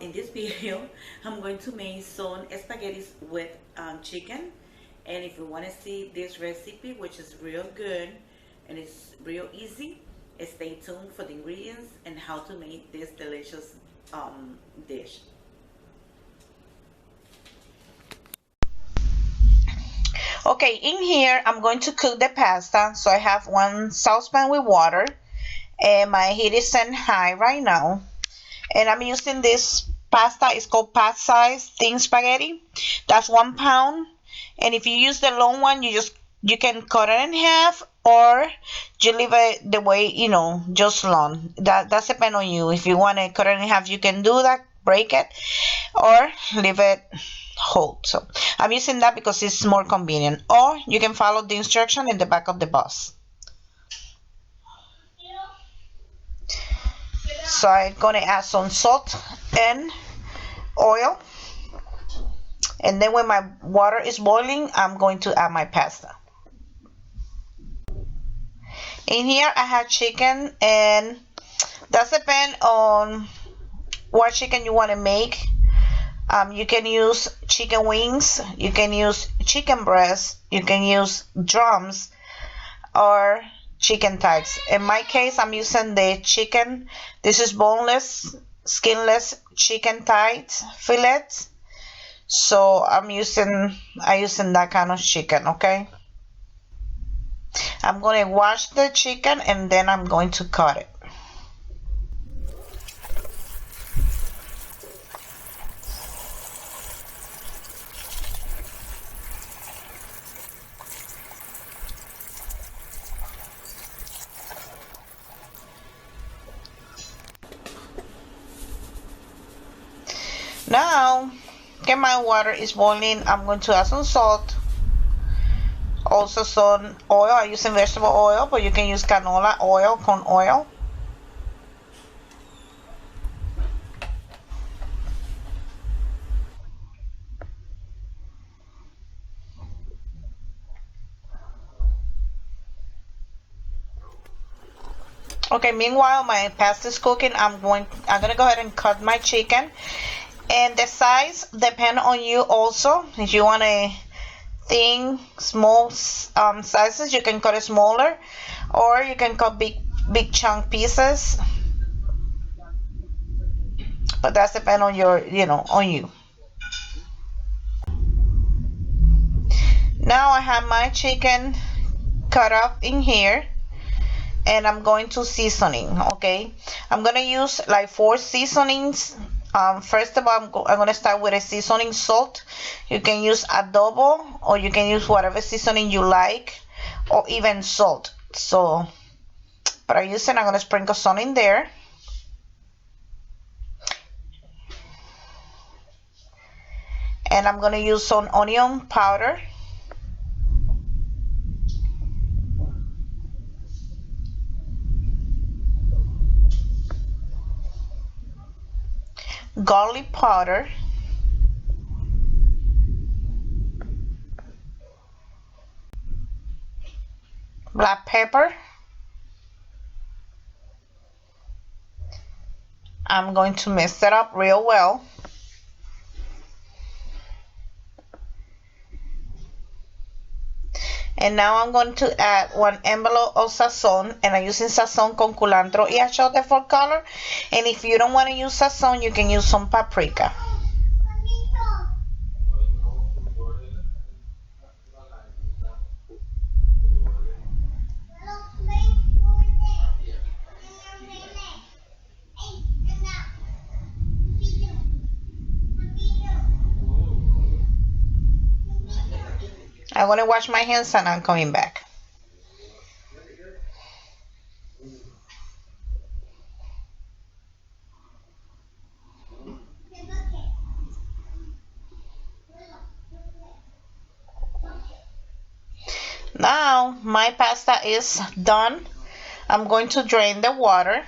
in this video, I'm going to make some spaghetti with chicken. And if you want to see this recipe, which is real good and it's real easy, stay tuned for the ingredients and how to make this delicious dish. Okay, in here I'm going to cook the pasta. So I have one saucepan with water and my heat is set high right now. And I'm using this pasta. It's called pat size thin spaghetti. That's 1 pound. And if you use the long one, you can cut it in half, or you leave it the way, just long. That's depend on you. If you want to cut it in half, you can do that, break it, or leave it whole. So I'm using that because it's more convenient. Or you can follow the instruction in the back of the bus. So I'm gonna add some salt and oil, and then when my water is boiling, I'm going to add my pasta. In here I have chicken, and that's depend on what chicken you want to make. You can use chicken wings, you can use chicken breast, you can use drums, or chicken thighs. In my case, I'm using the chicken. This is boneless, skinless chicken thighs fillets. So I'm using that kind of chicken. Okay. I'm going to wash the chicken and then I'm going to cut it. Now, okay, my water is boiling. I'm going to add some salt. Also some oil. I'm using vegetable oil, but you can use canola oil, corn oil. Okay, meanwhile my pasta is cooking. I'm gonna go ahead and cut my chicken. And the size depend on you also. If you want a thin, small sizes, you can cut it smaller, or you can cut big chunk pieces. But that's depend on your, on you. Now I have my chicken cut up in here, and I'm going to seasoning. Okay, I'm gonna use like 4 seasonings. First of all, I'm going to start with a seasoning salt. You can use adobo, or you can use whatever seasoning you like, or even salt. So, but I'm going to sprinkle some in there. And I'm going to use some onion powder. Garlic powder, black pepper. I'm going to mix it up real well. And now I'm going to add 1 envelope of sazon, and I'm using sazon con culantro y achiote for color. And if you don't want to use sazon, you can use some paprika. I want to wash my hands and I'm coming back. Now my pasta is done. I'm going to drain the water.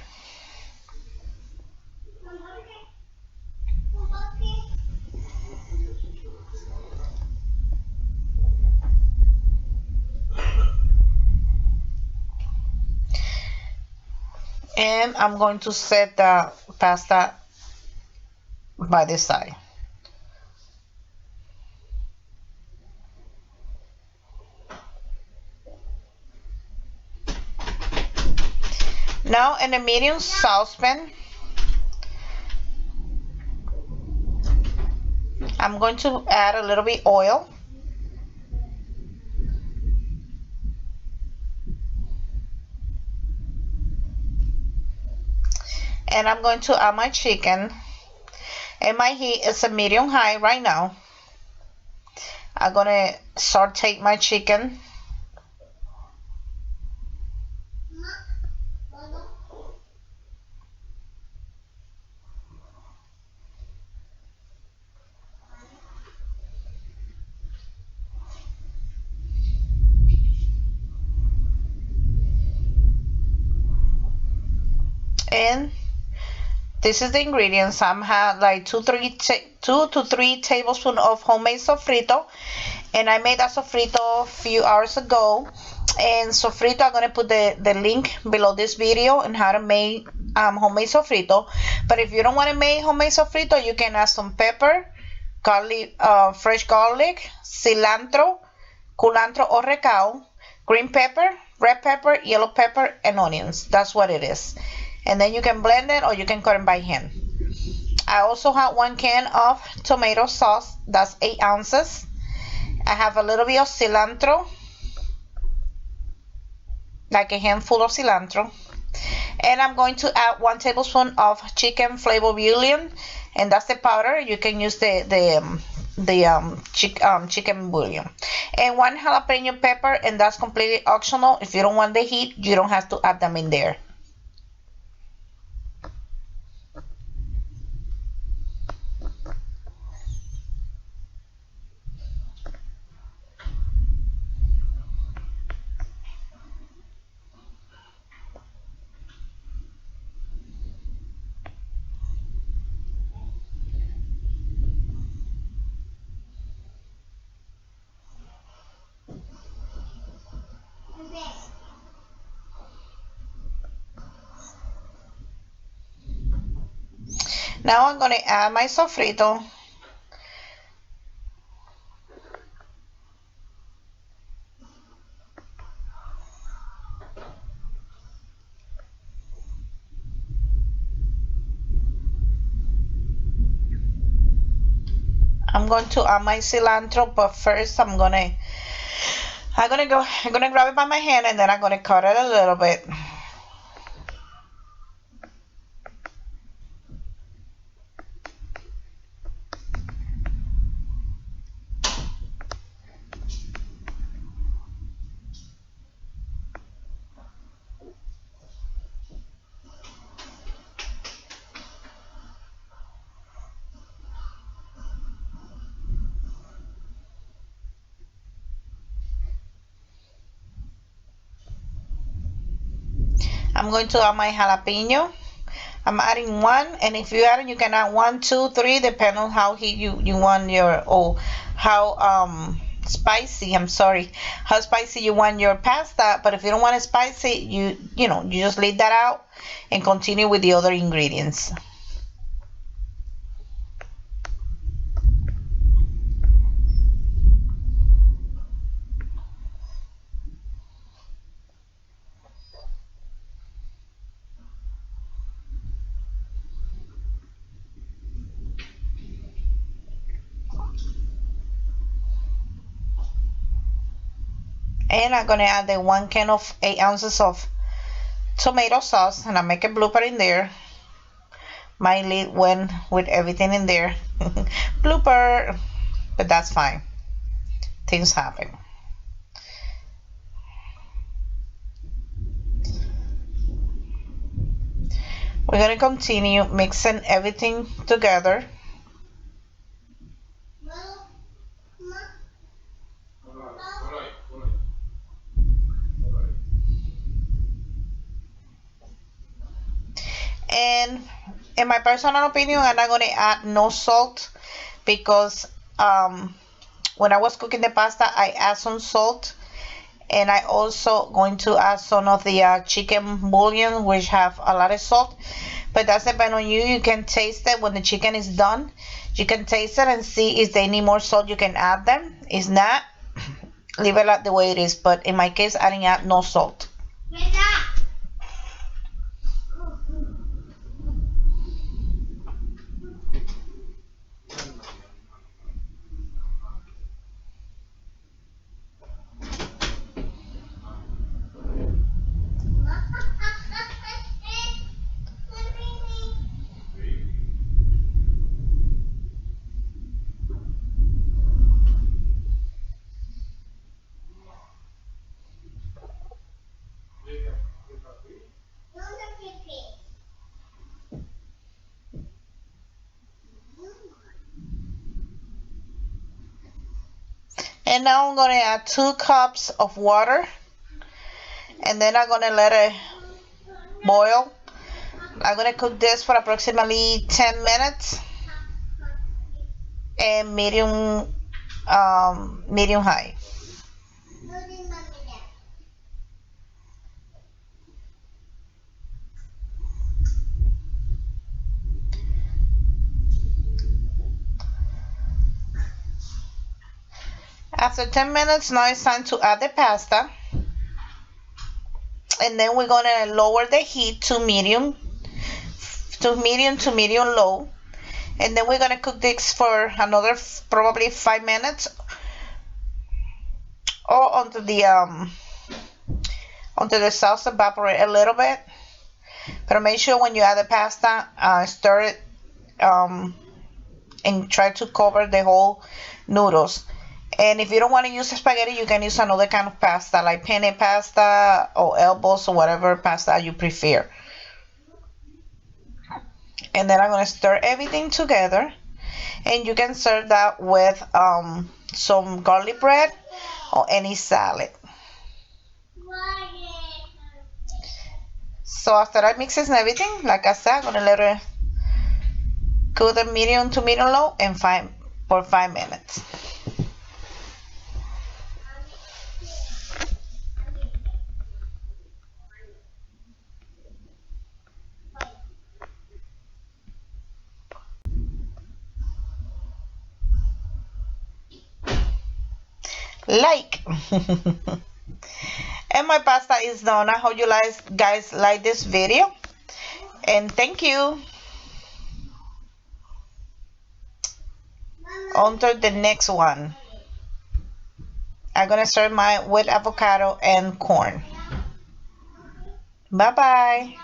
And I'm going to set the pasta by this side. Now in a medium saucepan, I'm going to add a little bit oil. And I'm going to add my chicken. And my heat is a medium high right now. I'm going to saute my chicken. And this is the ingredients. I'm have like 2 to 3 tablespoons of homemade sofrito, and I made that sofrito a few hours ago. And sofrito, I'm gonna put the link below this video on how to make homemade sofrito. But if you don't want to make homemade sofrito, you can add some pepper, garlic, fresh garlic, cilantro, culantro or recao, green pepper, red pepper, yellow pepper, and onions. That's what it is. And then you can blend it or you can cut it by hand. I also have 1 can of tomato sauce. That's 8 ounces. I have a little bit of cilantro, like a handful of cilantro. And I'm going to add 1 tablespoon of chicken flavor bouillon, and that's the powder. You can use the chicken bouillon. And 1 jalapeno pepper, and that's completely optional. If you don't want the heat, you don't have to add them in there. Now I'm going to add my sofrito. I'm going to add my cilantro, but first I'm gonna grab it by my hand, and then I'm gonna cut it a little bit. I'm going to add my jalapeno. I'm adding 1, and if you add it, you can add 1, 2, 3, depending on how heat you want your, or how spicy. I'm sorry, how spicy you want your pasta. But if you don't want it spicy, you just leave that out and continue with the other ingredients. And I'm gonna add the 1 can of 8 ounces of tomato sauce, and I make a blooper in there. My lid went with everything in there. Blooper, but that's fine. Things happen. We're gonna continue mixing everything together. And in my personal opinion, I'm not going to add no salt, because when I was cooking the pasta, I add some salt, And I also going to add some of the chicken bouillon, which have a lot of salt, but that's depend on you. You can taste it when the chicken is done. You can taste it and see if they need more salt. You can add them. If not, leave it like the way it is. But in my case, I didn't add no salt. And now I'm going to add 2 cups of water, and then I'm going to let it boil. I'm going to cook this for approximately 10 minutes and medium high. After 10 minutes, now it's time to add the pasta. And then we're going to lower the heat to medium to medium low. And then we're going to cook this for another probably 5 minutes or until the sauce evaporate a little bit. But make sure when you add the pasta, stir it and try to cover the whole noodles. And if you don't want to use spaghetti, you can use another kind of pasta, like penne pasta or elbows or whatever pasta you prefer. And then I'm going to stir everything together. And you can serve that with some garlic bread or any salad. So after I mix this and everything, like I said, I'm going to let it cook the medium to medium low and for 5 minutes. And my pasta is done. I hope you guys like this video, and thank you. On to the next one. I'm gonna serve mine with avocado and corn. Bye bye.